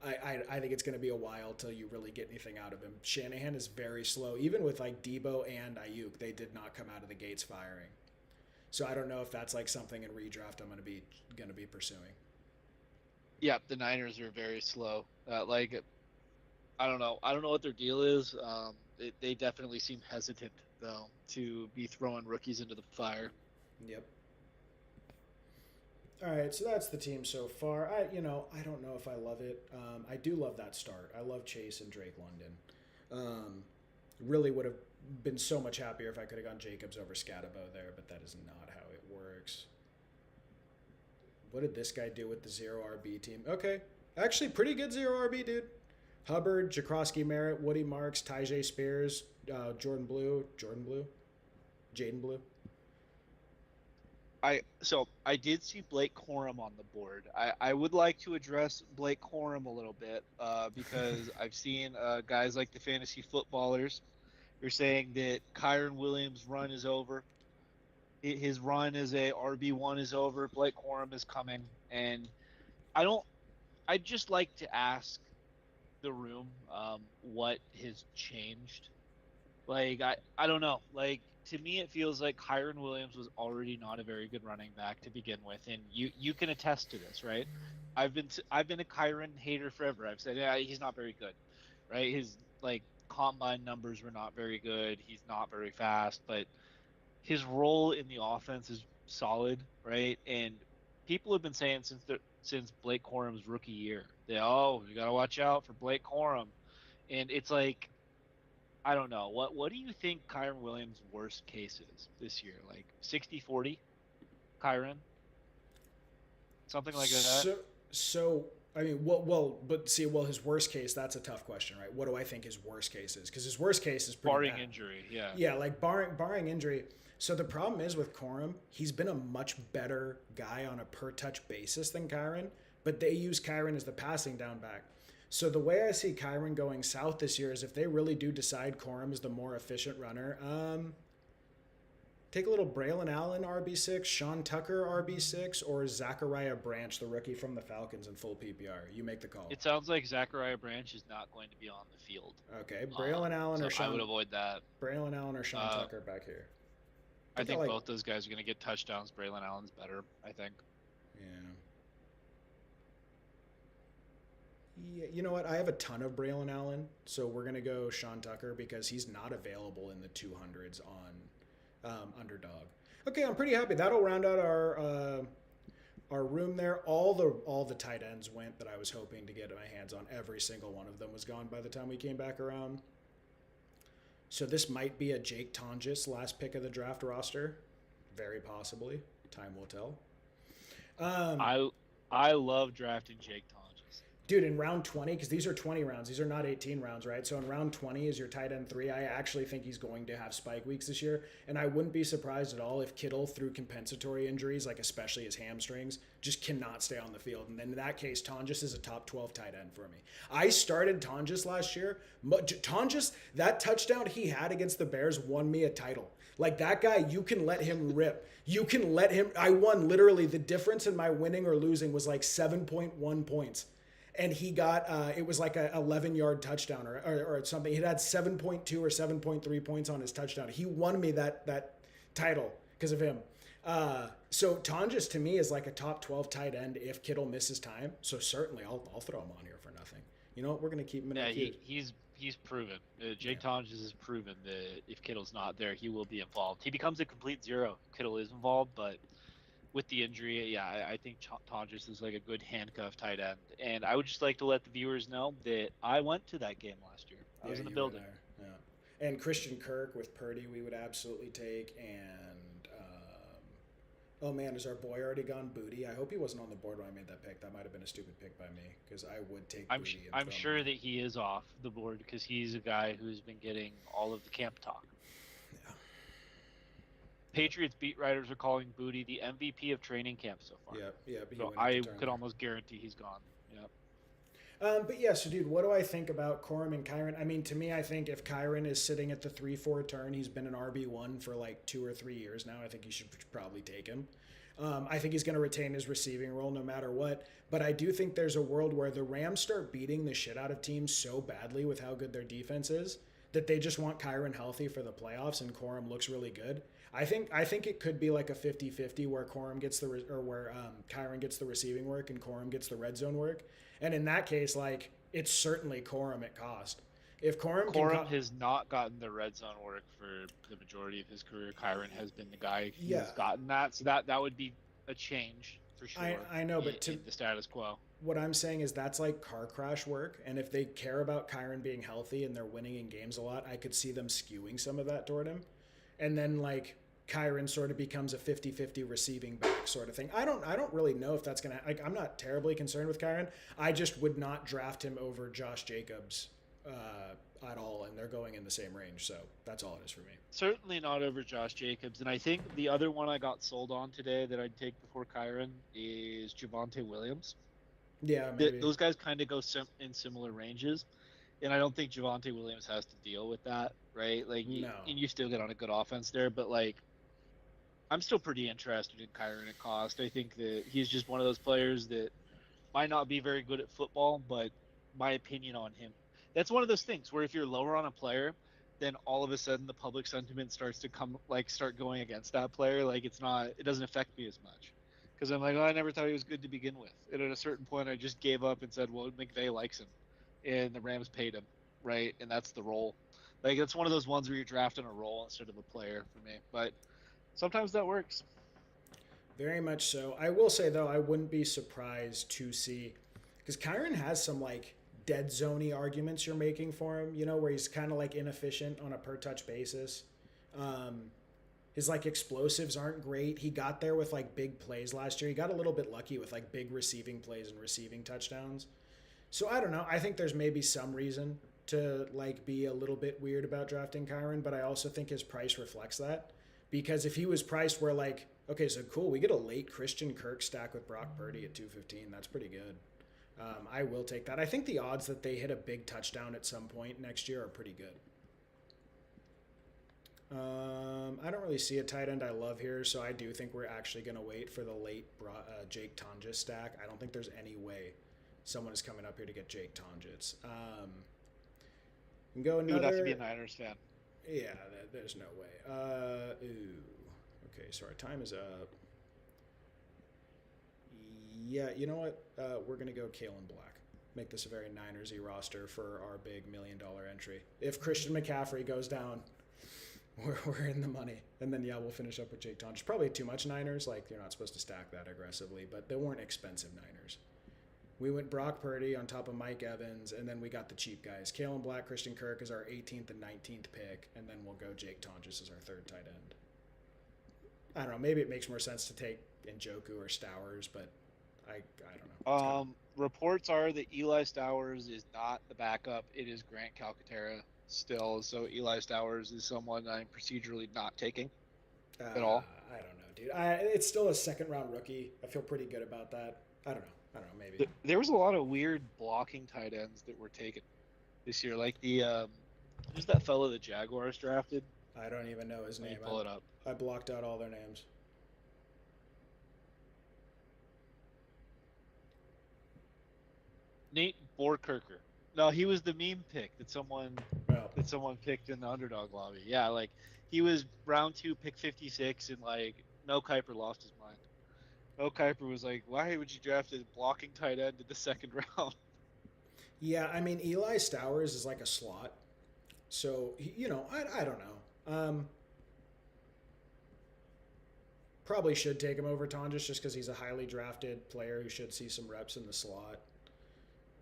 I think it's going to be a while till you really get anything out of him. Shanahan is very slow. Even with like Debo and Ayuk, they did not come out of the gates firing. So I don't know if that's like something in redraft I'm going to be pursuing. Yeah, the Niners are very slow. Like I don't know. I don't know what their deal is. They definitely seem hesitant though to be throwing rookies into the fire. Yep. All right, so that's the team so far. I don't know if I love it. I do love that start. I love Chase and Drake London. Really would have been so much happier if I could have gone Jacobs over Scatabo there, but that is not how it works. What did this guy do with the zero RB team? Okay, actually pretty good zero RB, dude. Hubbard, Jakrosky Merritt, Woody Marks, Tyjae Spears, Jordan Blue, Jaden Blue. I did see Blake Corum on the board. I would like to address Blake Corum a little bit because I've seen guys like the fantasy footballers who are saying that Kyron Williams' run is over. His run as a RB1 is over. Blake Corum is coming, and I don't. I'd just like to ask the room what has changed. Like I don't know. Like to me, it feels like Kyron Williams was already not a very good running back to begin with, and you can attest to this, right? I've been a Kyron hater forever. I've said, yeah, he's not very good, right? His like combine numbers were not very good. He's not very fast, but his role in the offense is solid, right? And people have been saying since Blake Corum's rookie year that you got to watch out for Blake Corum, and it's like I don't know. What do you think Kyron Williams' worst case is this year? Like 60-40 Kyron? Something like that? So I mean, but see, his worst case, that's a tough question, right? What do I think his worst case is? Because his worst case is pretty Barring bad. injury, yeah. Yeah, like barring injury. So the problem is with Corum, he's been a much better guy on a per touch basis than Kyron, but they use Kyron as the passing down back. So the way I see Kyron going south this year is if they really do decide Corum is the more efficient runner, take a little Braylon Allen RB6, Sean Tucker RB6, or Zachariah Branch, the rookie from the Falcons in full PPR. You make the call. It sounds like Zachariah Branch is not going to be on the field. Okay, Braylon Allen so or Sean. I would avoid that. Braylon Allen or Sean Tucker back here. I think both those guys are going to get touchdowns. Braylon Allen's better, I think. Yeah. Yeah, you know what? I have a ton of Braylon Allen, so we're gonna go Sean Tucker because he's not available in the 200s on Underdog. Okay, I'm pretty happy. That'll round out our room there. All the tight ends went that I was hoping to get my hands on. Every single one of them was gone by the time we came back around. So this might be a Jake Tonjes last pick of the draft roster, very possibly. Time will tell. I love drafting Jake Tonjes. Dude, in round 20, because these are 20 rounds. These are not 18 rounds, right? So in round 20 is your tight end 3. I actually think he's going to have spike weeks this year. And I wouldn't be surprised at all if Kittle, through compensatory injuries, like especially his hamstrings, just cannot stay on the field. And then in that case, Tonjes is a top 12 tight end for me. I started Tonjes last year. Tonjes, that touchdown he had against the Bears won me a title. Like that guy, you can let him rip. You can let him. I won literally. The difference in my winning or losing was like 7.1 points. And he got, it was like a 11-yard touchdown or something. He had 7.2 or 7.3 points on his touchdown. He won me that title because of him. So Tonjes to me is like a top 12 tight end if Kittle misses time. So certainly I'll throw him on here for nothing. You know what? We're going to keep him in the queue. He's proven. Jake Tonjes has proven that if Kittle's not there, he will be involved. He becomes a complete zero if Kittle is involved, but with the injury, yeah, I think Tonjes is like a good handcuff tight end. And I would just like to let the viewers know that I went to that game last year. I was in the building. Yeah. And Christian Kirk with Purdy we would absolutely take. And, oh man, is our boy already gone? Booty? I hope he wasn't on the board when I made that pick. That might have been a stupid pick by me because I would take Booty. I'm sure that he is off the board because he's a guy who's been getting all of the camp talk. Yeah. Patriots beat writers are calling Booty the MVP of training camp so far. Yeah. So I could almost guarantee he's gone Yep. But yeah, so dude, what do I think about Corum and Kyron? I mean, to me, I think if Kyron is sitting at the 3-4 turn, he's been an RB1 for like 2 or 3 years now. I think you should probably take him. I think he's going to retain his receiving role no matter what. But I do think there's a world where the Rams start beating the shit out of teams so badly with how good their defense is that they just want Kyron healthy for the playoffs and Corum looks really good. I think it could be like a 50-50 where Corum gets or where Kyron gets the receiving work and Corum gets the red zone work. And in that case, like it's certainly Corum at cost. If Corum can, Corum has not gotten the red zone work for the majority of his career. Kyron has been the guy yeah, who's gotten that, so that would be a change for I sure I know, in, but in the status quo. what I'm saying is that's like car crash work. And if they care about Kyron being healthy and they're winning in games a lot, I could see them skewing some of that toward him. And then like Kyron sort of becomes a 50-50 receiving back sort of thing. I don't really know if that's going to like I'm not terribly concerned with Kyron. I just would not draft him over Josh Jacobs at all and they're going in the same range. So that's all it is for me. Certainly not over Josh Jacobs. And I think the other one I got sold on today that I'd take before Kyron is Javonte Williams. Yeah, maybe. Those guys kind of go in similar ranges. And I don't think Javonte Williams has to deal with that, right? Like, No. and you still get on a good offense there, but like, I'm still pretty interested in Kyron at cost. I think that he's just one of those players that might not be very good at football, but my opinion on him, that's one of those things where if you're lower on a player, then all of a sudden the public sentiment starts to start going against that player. Like it doesn't affect me as much because I'm like, oh, I never thought he was good to begin with. And at a certain point, I just gave up and said, well, McVay likes him, and the Rams paid him, right? And that's the role. Like it's one of those ones where you're drafting a role instead of a player for me. But sometimes that works. Very much so. I will say though, I wouldn't be surprised to see because Kyron has some like dead zoney arguments you're making for him. You know, where he's kind of like inefficient on a per touch basis. Um, his like explosives aren't great. He got there with like big plays last year. He got a little bit lucky with like big receiving plays and receiving touchdowns. So I don't know. I think there's maybe some reason to like be a little bit weird about drafting Kyron, but I also think his price reflects that. Because if he was priced where like, okay, so cool, we get a late Christian Kirk stack with Brock Purdy at 215. That's pretty good. I will take that. I think the odds that they hit a big touchdown at some point next year are pretty good. I don't really see a tight end I love here, so I do think we're actually going to wait for the late Jake Tonjes stack. I don't think there's any way someone is coming up here to get Jake Tonjes. And go You would have to be a another. Niners fan. Yeah, there's no way. Ooh. Okay, sorry, time is up. Yeah, you know what? We're gonna go Kalen Black. Make this a very Ninersy roster for our big $1 million entry. If Christian McCaffrey goes down, we're in the money. And then yeah, we'll finish up with Jake Tonjes. Probably too much Niners. Like you're not supposed to stack that aggressively, but they weren't expensive Niners. We went Brock Purdy on top of Mike Evans, and then we got the cheap guys. Kalen Black, Christian Kirk is our 18th and 19th pick, and then we'll go Jake Tonjes as our third tight end. I don't know. Maybe it makes more sense to take Njoku or Stowers, but I don't know. It's kind of Reports are that Eli Stowers is not the backup. It is Grant Calcaterra still. So Eli Stowers is someone I'm procedurally not taking at all. I don't know, dude. It's still a second round rookie. I feel pretty good about that. I don't know. I don't know. Maybe. There was a lot of weird blocking tight ends that were taken this year. Like who's that fellow the Jaguars drafted? I don't even know his Let me name. pull it up. I blocked out all their names. Nate Borkirker. No, he was the meme pick Well, that someone picked in the underdog lobby. Yeah, like he was round two, pick 56, and like Mel Kiper lost his mind. Mel Kiper was like, "Why would you draft a blocking tight end in the second round?" yeah. I mean, Eli Stowers is like a slot, so you know, I don't know. Probably should take him over Tonjes just because he's a highly drafted player who should see some reps in the slot.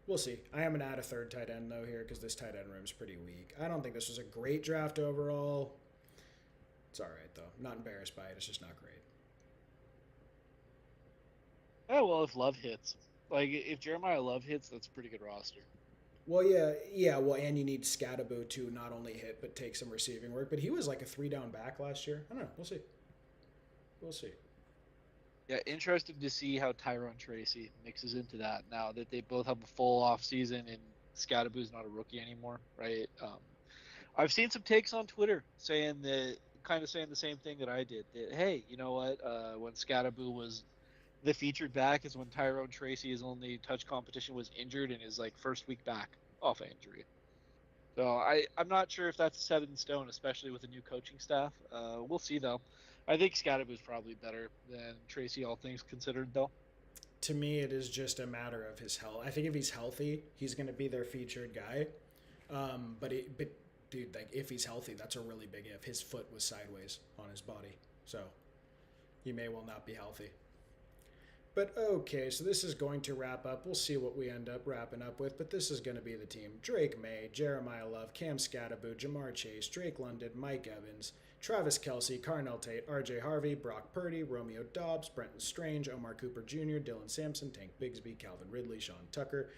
We'll see. I am going to add a third tight end, though, here because this tight end room is pretty weak. I don't think this was a great draft overall. It's all right, though. I'm not embarrassed by it. It's just not great. Oh well, if Love hits, like if Jeremiah Love hits, that's a pretty good roster. Well, yeah. Well, and you need Scatabo to not only hit but take some receiving work. But he was like a 3 down back last year. I don't know. We'll see. We'll see. Yeah, interesting to see how Tyrone Tracy mixes into that now that they both have a full off season and Scadaboo's not a rookie anymore, right? I've seen some takes on Twitter saying that, kind of saying the same thing that I did. That hey, you know what? When Scadaboo was the featured back is when Tyrone Tracy, his only touch competition, was injured in his like first week back off of injury. So I'm not sure if that's set in stone, especially with a new coaching staff. We'll see though. I think Scadaboo is probably better than Tracy, all things considered, though. To me, it is just a matter of his health. I think if he's healthy, he's going to be their featured guy. But dude, like if he's healthy, that's a really big if. His foot was sideways on his body, so he may well not be healthy. But okay, so this is going to wrap up. We'll see what we end up wrapping up with, but this is going to be the team. Drake May, Jeremiah Love, Cam Scattaboo, Jamar Chase, Drake London, Mike Evans, Travis Kelsey, Carnell Tate, RJ Harvey, Brock Purdy, Romeo Dobbs, Brenton Strange, Omar Cooper Jr., Dylan Sampson, Tank Bigsby, Calvin Ridley, Sean Tucker,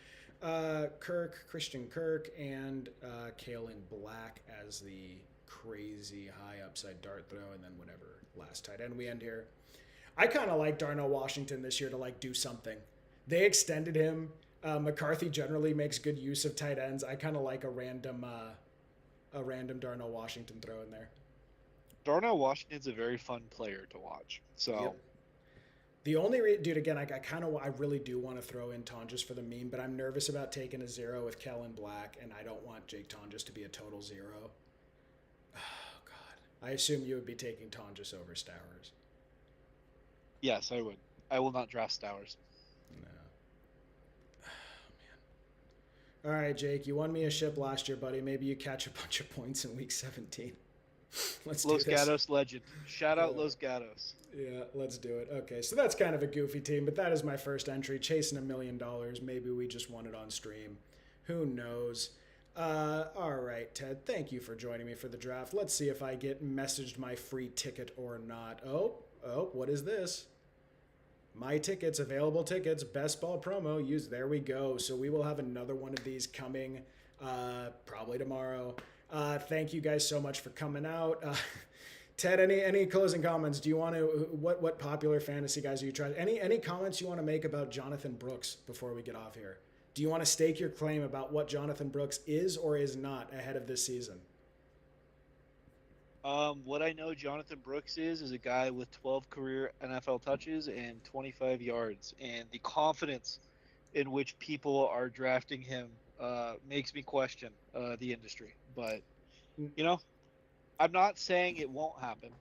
Kirk, Christian Kirk, and Kalen Black as the crazy high upside dart throw, and then whatever last tight end we end here. I kind of like Darnell Washington this year to like do something. They extended him. McCarthy generally makes good use of tight ends. I kind of like a random Darnell Washington throw in there. Darnell Washington's a very fun player to watch. Yep. So The dude, again, I really do want to throw in Tonjes for the meme, but I'm nervous about taking a zero with Kellen Black, and I don't want Jake Tonjes to be a total zero. Oh God, I assume you would be taking Tonjes over Stowers. yes, I would. I will not draft Stowers. No. All right, Jake, you won me a ship last year, buddy. Maybe you catch a bunch of points in week 17. Let's do Los this. Gatos legend. Shout out Yeah. Los Gatos. Yeah, let's do it. Okay, so that's kind of a goofy team, but that is my first entry, chasing $1 million. Maybe we just won it on stream. Who knows? All right, Ted, thank you for joining me for the draft. Let's see if I get messaged my free ticket or not. Oh, what is this? My tickets, available tickets, best ball promo. Use there we go. So we will have another one of these coming probably tomorrow. Thank you guys so much for coming out. Ted, any closing comments? Do you want to what popular fantasy guys are you trying? Any comments you want to make about Jonathan Brooks before we get off here? Do you want to stake your claim about what Jonathan Brooks is or is not ahead of this season? What I know Jonathan Brooks is a guy with 12 career NFL touches and 25 yards, and the confidence in which people are drafting him makes me question the industry. But you know, I'm not saying it won't happen.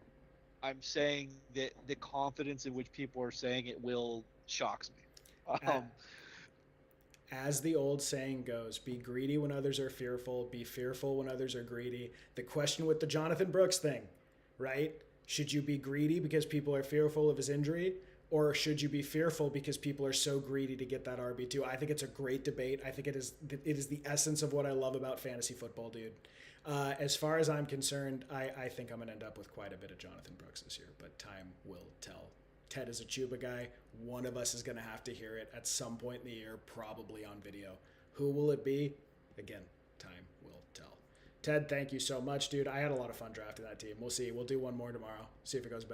I'm saying that the confidence in which people are saying it will shocks me. As the old saying goes, be greedy when others are fearful, be fearful when others are greedy. The question with the Jonathan Brooks thing, right? Should you be greedy because people are fearful of his injury? Or should you be fearful because people are so greedy to get that RB2? I think it's a great debate. I think it is the essence of what I love about fantasy football, dude. As far as I'm concerned, I think I'm going to end up with quite a bit of Jonathan Brooks this year, but time will tell. Ted is a Chuba guy. One of us is going to have to hear it at some point in the year, probably on video. Who will it be? Again, time will tell. Ted, thank you so much, dude. I had a lot of fun drafting that team. We'll see. We'll do one more tomorrow. See if it goes better.